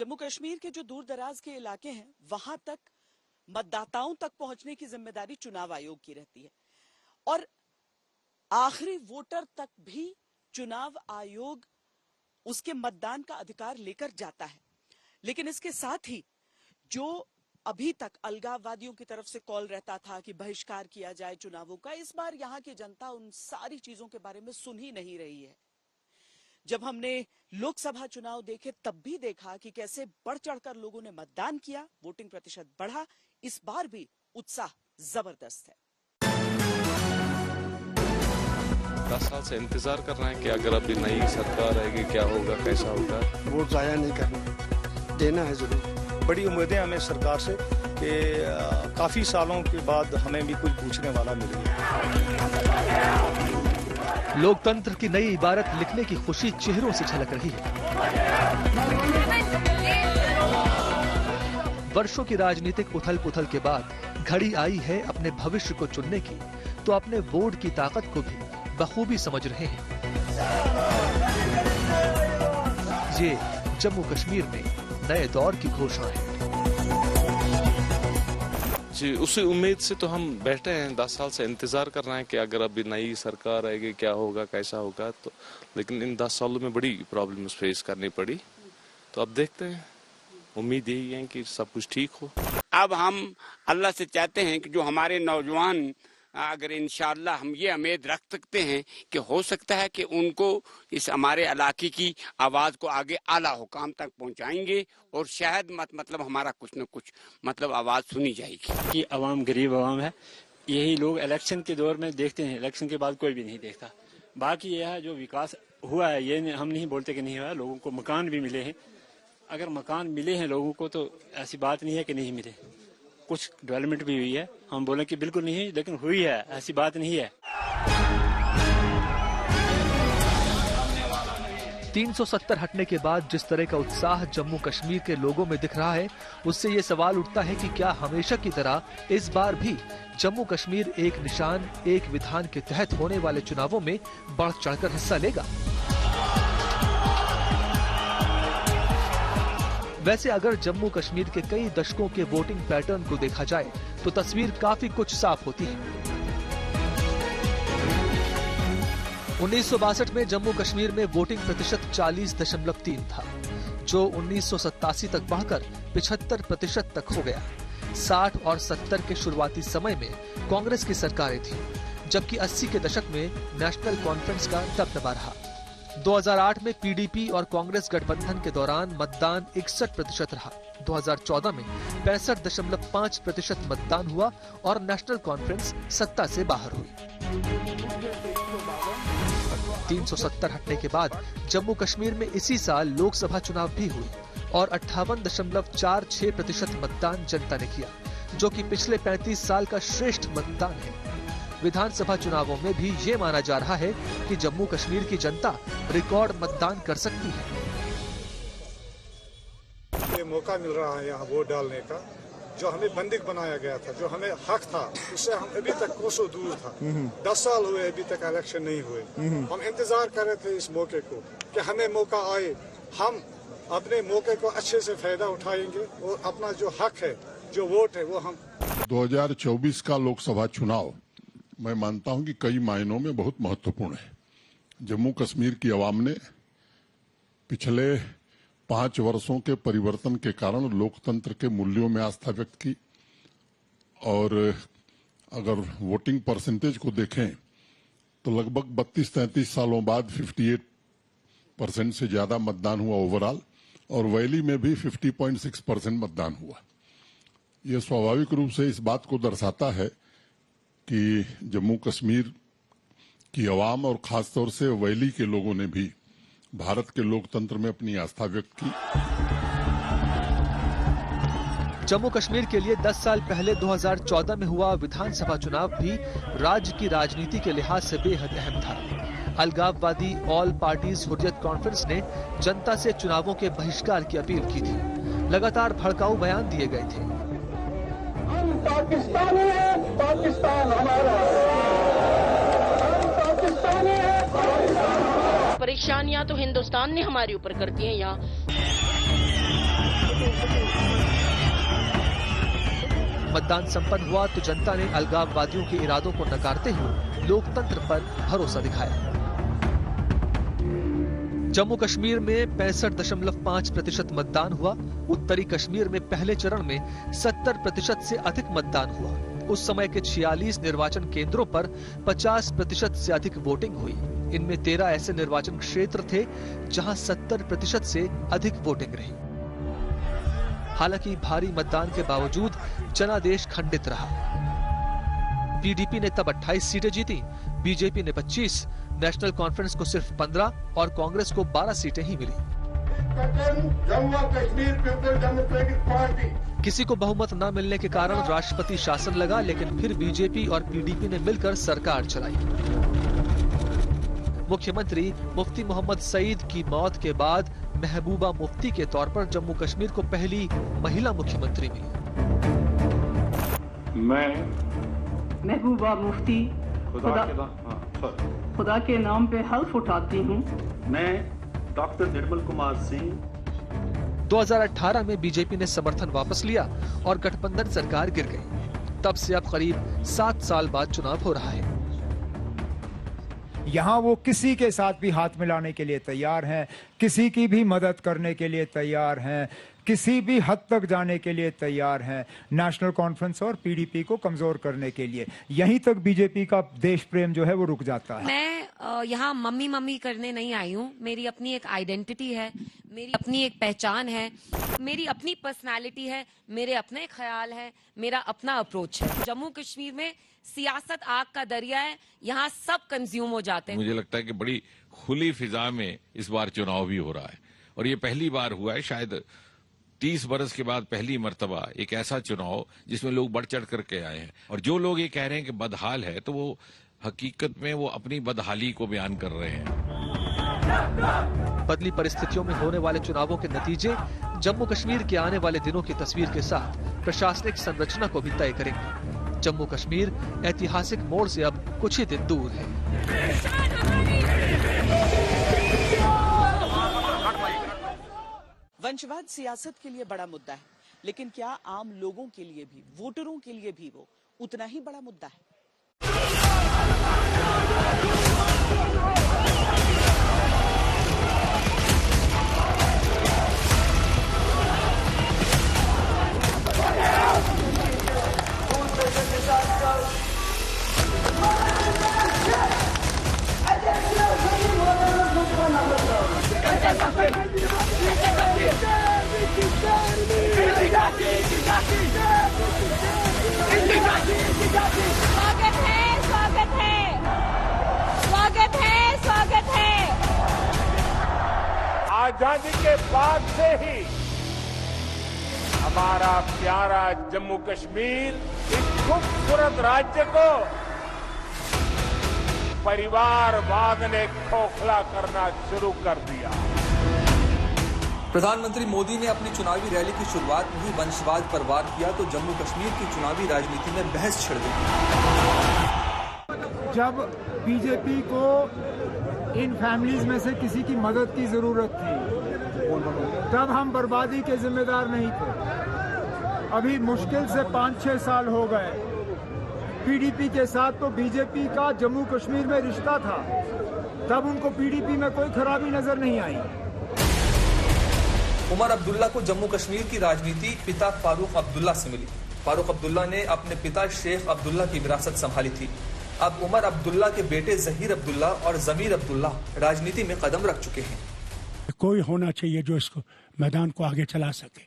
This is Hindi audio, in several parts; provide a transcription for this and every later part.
जम्मू कश्मीर के जो दूर दराज के इलाके हैं वहां तक मतदाताओं तक पहुंचने की जिम्मेदारी चुनाव आयोग की रहती है और आखिरी वोटर तक भी चुनाव आयोग उसके मतदान का अधिकार लेकर जाता है। लेकिन इसके साथ ही जो अभी तक अलगाववादियों की तरफ से कॉल रहता था कि बहिष्कार किया जाए चुनावों का, इस बार यहां की जनता उन सारी चीजों के बारे में सुन ही नहीं रही है। जब हमने लोकसभा चुनाव देखे तब भी देखा कि कैसे बढ़ चढ़कर लोगों ने मतदान किया, वोटिंग प्रतिशत बढ़ा। इस बार भी उत्साह जबरदस्त है। 10 साल से इंतजार कर रहे हैं कि अगर अभी नई सरकार आएगी क्या होगा, कैसा होगा। वोट जाया नहीं करना, देना है जरूर। बड़ी उम्मीदें हमें सरकार से कि काफी सालों के बाद हमें भी कुछ पूछने वाला मिले। लोकतंत्र की नई इबारत लिखने की खुशी चेहरों से झलक रही है। वर्षों की राजनीतिक उथल पुथल के बाद घड़ी आई है अपने भविष्य को चुनने की, तो अपने वोट की ताकत को भी बखूबी समझ रहे हैं। ये जम्मू कश्मीर में नए दौर की घोषणा है। जी, उसी उम्मीद से तो हम बैठे हैं, 10 साल से इंतजार कर रहे हैं कि अगर अभी नई सरकार आएगी क्या होगा, कैसा होगा। तो लेकिन इन 10 सालों में बड़ी प्रॉब्लम्स फेस करनी पड़ी, तो अब देखते हैं। उम्मीद यही है कि सब कुछ ठीक हो। अब हम अल्लाह से चाहते हैं कि जो हमारे नौजवान, अगर इंशाअल्लाह हम ये उम्मीद रख सकते हैं कि हो सकता है कि उनको इस हमारे इलाके की आवाज को आगे आला हुकाम तक पहुंचाएंगे और शायद मतलब हमारा कुछ न कुछ मतलब आवाज सुनी जाएगी। कि आवाम गरीब आवाम है, यही लोग इलेक्शन के दौर में देखते हैं, इलेक्शन के बाद कोई भी नहीं देखता। बाकी यह है जो विकास हुआ है, ये हम नहीं बोलते कि नहीं हुआ। लोगों को मकान भी मिले हैं। अगर मकान मिले हैं लोगों को तो ऐसी बात नहीं है कि नहीं मिले। कुछ डेवलपमेंट भी हुई है, हम बोले कि बिल्कुल नहीं, लेकिन हुई है, ऐसी बात नहीं है। 370 हटने के बाद जिस तरह का उत्साह जम्मू कश्मीर के लोगों में दिख रहा है, उससे ये सवाल उठता है कि क्या हमेशा की तरह इस बार भी जम्मू कश्मीर एक निशान, एक विधान के तहत होने वाले चुनावों में बढ़ चढ़कर हिस्सा लेगा। वैसे अगर जम्मू कश्मीर के कई दशकों के वोटिंग पैटर्न को देखा जाए तो तस्वीर काफी कुछ साफ होती है। 1962 में जम्मू कश्मीर में वोटिंग प्रतिशत 40.3 था, जो 1987 तक बढ़कर 75% तक हो गया। 60 और 70 के शुरुआती समय में कांग्रेस की सरकारें थीं, जबकि 80 के दशक में नेशनल कॉन्फ्रेंस का दबदबा रहा। 2008 में पीडीपी और कांग्रेस गठबंधन के दौरान मतदान 61% रहा। 2014 में 65.5% मतदान हुआ और नेशनल कॉन्फ्रेंस सत्ता से बाहर हुई। 370 हटने के बाद जम्मू कश्मीर में इसी साल लोकसभा चुनाव भी हुए और 58.46% मतदान जनता ने किया, जो कि पिछले 35 साल का श्रेष्ठ मतदान है। विधानसभा चुनावों में भी ये माना जा रहा है कि जम्मू कश्मीर की जनता रिकॉर्ड मतदान कर सकती है। ये मौका मिल रहा है यहाँ वोट डालने का, जो हमें बंदिक बनाया गया था, जो हमें हक था, उससे हम अभी तक कोसों दूर था। 10 साल हुए अभी तक इलेक्शन नहीं हुए। हम इंतजार कर रहे थे इस मौके को कि हमें मौका आए, हम अपने मौके को अच्छे से फायदा उठाएंगे और अपना जो हक है, जो वोट है, वो हम 2024 का लोकसभा चुनाव मैं मानता हूं कि कई मायनों में बहुत महत्वपूर्ण है। जम्मू कश्मीर की आवाम ने पिछले 5 वर्षों के परिवर्तन के कारण लोकतंत्र के मूल्यों में आस्था व्यक्त की और अगर वोटिंग परसेंटेज को देखें तो लगभग 32-33 सालों बाद 58% से ज्यादा मतदान हुआ ओवरऑल, और वैली में भी 50.6% मतदान हुआ। ये स्वाभाविक रूप से इस बात को दर्शाता है कि जम्मू कश्मीर की आवाम और खासतौर से वैली के लोगों ने भी भारत के लोकतंत्र में अपनी आस्था व्यक्त की। जम्मू कश्मीर के लिए 10 साल पहले 2014 में हुआ विधानसभा चुनाव भी राज्य की राजनीति के लिहाज से बेहद अहम था। अलगाववादी ऑल पार्टीज हुर्रियत कॉन्फ्रेंस ने जनता से चुनावों के बहिष्कार की अपील की थी। लगातार भड़काऊ बयान दिए गए थे। हम पाकिस्तानी हैं, पाकिस्तान हमारा है। हम पाकिस्तानी हैं, पाकिस्तान हमारा। परेशानियां तो हिंदुस्तान ने हमारे ऊपर कर दी हैं। यहाँ मतदान संपन्न हुआ तो जनता ने अलगाववादियों के इरादों को नकारते हुए लोकतंत्र पर भरोसा दिखाया। जम्मू कश्मीर में 65.5% मतदान हुआ। उत्तरी कश्मीर में पहले चरण में 70% से अधिक मतदान हुआ। उस समय के 46 निर्वाचन केंद्रों पर 50% से अधिक वोटिंग हुई। इनमें 13 ऐसे निर्वाचन क्षेत्र थे जहां 70% से अधिक वोटिंग रही। हालांकि भारी मतदान के बावजूद जनादेश खंडित रहा। पीडीपी ने तब 28 सीटें जीती, बीजेपी ने 25, नेशनल कॉन्फ्रेंस को सिर्फ 15 और कांग्रेस को 12 सीटें ही मिली। जम्मू कश्मीर पीपल्स डेमोक्रेटिक पार्टी किसी को बहुमत न मिलने के कारण राष्ट्रपति शासन लगा, लेकिन फिर बीजेपी और पीडीपी ने मिलकर सरकार चलाई। मुख्यमंत्री मुफ्ती मोहम्मद सईद की मौत के बाद महबूबा मुफ्ती के तौर पर जम्मू कश्मीर को पहली महिला मुख्यमंत्री मिली। मैं महबूबा मुफ्ती खुदा के नाम पे हल्फ उठाती हूँ। मैं डॉक्टर निर्मल कुमार सिंह। 2018 में बीजेपी ने समर्थन वापस लिया और गठबंधन सरकार गिर गई। तब से अब करीब 7 साल बाद चुनाव हो रहा है। यहाँ वो किसी के साथ भी हाथ मिलाने के लिए तैयार हैं, किसी की भी मदद करने के लिए तैयार हैं, किसी भी हद तक जाने के लिए तैयार हैं, नेशनल कॉन्फ्रेंस और पीडीपी को कमजोर करने के लिए। यहीं तक बीजेपी का देश प्रेम जो है वो रुक जाता है। मैं यहाँ मम्मी करने नहीं आई हूँ। मेरी अपनी एक आइडेंटिटी है, मेरी अपनी एक पहचान है, मेरी अपनी पर्सनालिटी है, मेरे अपने ख्याल है, मेरा अपना अप्रोच है। जम्मू कश्मीर में सियासत आग का दरिया है, यहाँ सब कंज्यूम हो जाते हैं। मुझे लगता है कि बड़ी खुली फिजा में इस बार चुनाव भी हो रहा है और ये पहली बार हुआ है, शायद 30 बरस के बाद पहली मर्तबा एक ऐसा चुनाव जिसमें लोग बढ़ चढ़ करके आए हैं। और जो लोग ये कह रहे हैं कि बदहाल है, तो वो हकीकत में वो अपनी बदहाली को बयान कर रहे हैं। बदली परिस्थितियों में होने वाले चुनावों के नतीजे जम्मू कश्मीर के आने वाले दिनों की तस्वीर के साथ प्रशासनिक संरचना को भी तय करेंगे। जम्मू कश्मीर ऐतिहासिक मोड़ से अब कुछ ही दिन दूर है। वंशवाद सियासत के लिए बड़ा मुद्दा है, लेकिन क्या आम लोगों के लिए भी, वोटरों के लिए भी वो उतना ही बड़ा मुद्दा है? स्वागत है। आजादी के बाद से ही हमारा प्यारा जम्मू कश्मीर इस खूबसूरत राज्य को परिवारवाद ने खोखला करना शुरू कर दिया। प्रधानमंत्री मोदी ने अपनी चुनावी रैली की शुरुआत में ही वंशवाद पर वार किया तो जम्मू कश्मीर की चुनावी राजनीति में बहस छिड़ गई। जब बीजेपी को इन फैमिलीज में से किसी की मदद की जरूरत थी, तब हम बर्बादी के जिम्मेदार नहीं थे। अभी मुश्किल से 5-6 साल हो गए। पीडीपी के साथ तो बीजेपी का जम्मू कश्मीर में रिश्ता था, तब उनको पीडीपी में कोई खराबी नजर नहीं आई। उमर अब्दुल्ला को जम्मू कश्मीर की राजनीति पिता फारूक अब्दुल्ला से मिली। फारूक अब्दुल्ला ने अपने पिता शेख अब्दुल्ला की विरासत संभाली थी। अब उमर अब्दुल्ला के बेटे जहीर अब्दुल्ला और जमीर अब्दुल्ला राजनीति में कदम रख चुके हैं। कोई होना चाहिए जो इसको मैदान को आगे चला सके,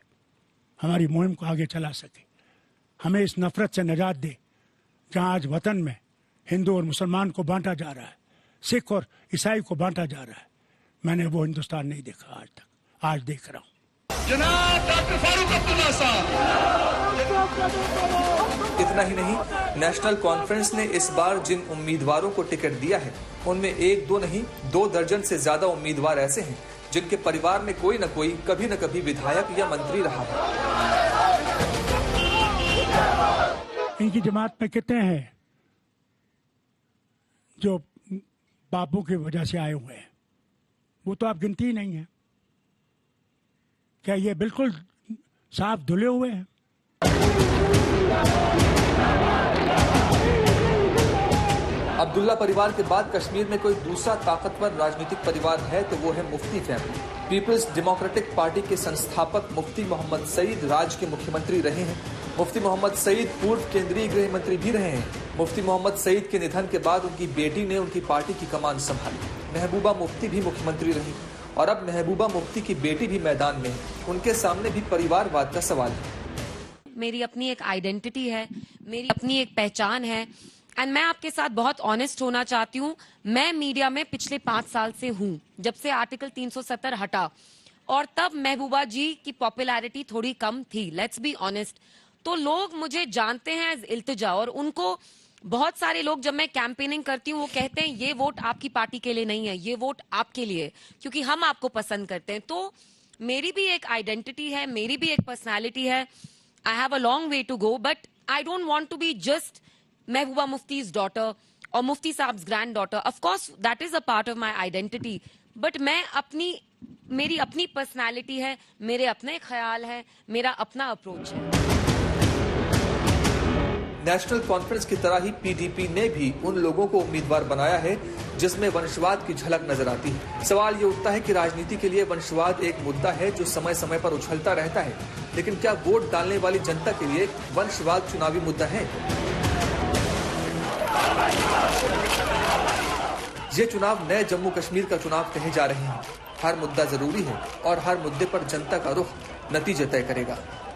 हमारी मुहिम को आगे चला सके, हमें इस नफरत से निजात दे जहां आज वतन में हिंदू और मुसलमान को बांटा जा रहा है, सिख और ईसाई को बांटा जा रहा है। मैंने वो हिंदुस्तान नहीं देखा आज तक, आज देख रहा हूँ। जनाब डॉक्टर फारूक अब्दुल्ला साहब। इतना ही नहीं, नेशनल कॉन्फ्रेंस ने इस बार जिन उम्मीदवारों को टिकट दिया है उनमें 1-2 नहीं 2 दर्जन से ज्यादा उम्मीदवार ऐसे हैं जिनके परिवार में कोई न कोई कभी न कभी विधायक या मंत्री रहा है। इनकी जमात में कितने हैं जो बापू की वजह से आए हुए हैं? वो तो आप गिनती ही नहीं है। क्या ये बिल्कुल साफ धुले हुए हैं? अब्दुल्ला परिवार के बाद कश्मीर में कोई दूसरा ताकतवर राजनीतिक परिवार है तो वो है मुफ्ती फैमिली। पीपल्स डेमोक्रेटिक पार्टी के संस्थापक मुफ्ती मोहम्मद सईद राज्य के मुख्यमंत्री रहे हैं। मुफ्ती मोहम्मद सईद पूर्व केंद्रीय गृह मंत्री भी रहे हैं। मुफ्ती मोहम्मद सईद के निधन के बाद उनकी बेटी ने उनकी पार्टी की कमान संभाली। महबूबा मुफ्ती भी मुख्यमंत्री रही और अब महबूबा मुफ्ती की बेटी भी मैदान में है। उनके सामने भी परिवारवाद का सवाल है। मेरी अपनी एक आइडेंटिटी है, मेरी अपनी एक पहचान है एंड मैं आपके साथ बहुत ऑनेस्ट होना चाहती हूँ। मैं मीडिया में पिछले 5 साल से हूँ, जब से आर्टिकल 370 हटा, और तब महबूबा जी की पॉपुलैरिटी थोड़ी कम थी, लेट्स बी ऑनेस्ट। तो लोग मुझे जानते हैं एज इल्तिजा, और उनको बहुत सारे लोग जब मैं कैंपेनिंग करती हूँ वो कहते हैं ये वोट आपकी पार्टी के लिए नहीं है, ये वोट आपके लिए, क्योंकि हम आपको पसंद करते हैं। तो मेरी भी एक आइडेंटिटी है, मेरी भी एक पर्सनैलिटी है। I have a long way to go, but I don't want to be just Mehbooba Mufti's daughter और Mufti Sahab's grand daughter. Of course that is a part of my identity, but मेरी अपनी पर्सनालिटी है, मेरे अपने ख्याल है, मेरा अपना अप्रोच है। नेशनल कॉन्फ्रेंस की तरह ही पीडीपी ने भी उन लोगों को उम्मीदवार बनाया है जिसमें वंशवाद की झलक नजर आती है। सवाल ये उठता है कि राजनीति के लिए वंशवाद एक मुद्दा है जो समय समय पर उछलता रहता है, लेकिन क्या वोट डालने वाली जनता के लिए वंशवाद चुनावी मुद्दा है? ये चुनाव नए जम्मू कश्मीर का चुनाव कहे जा रहे हैं। हर मुद्दा जरूरी है और हर मुद्दे पर जनता का रुख नतीजे तय करेगा।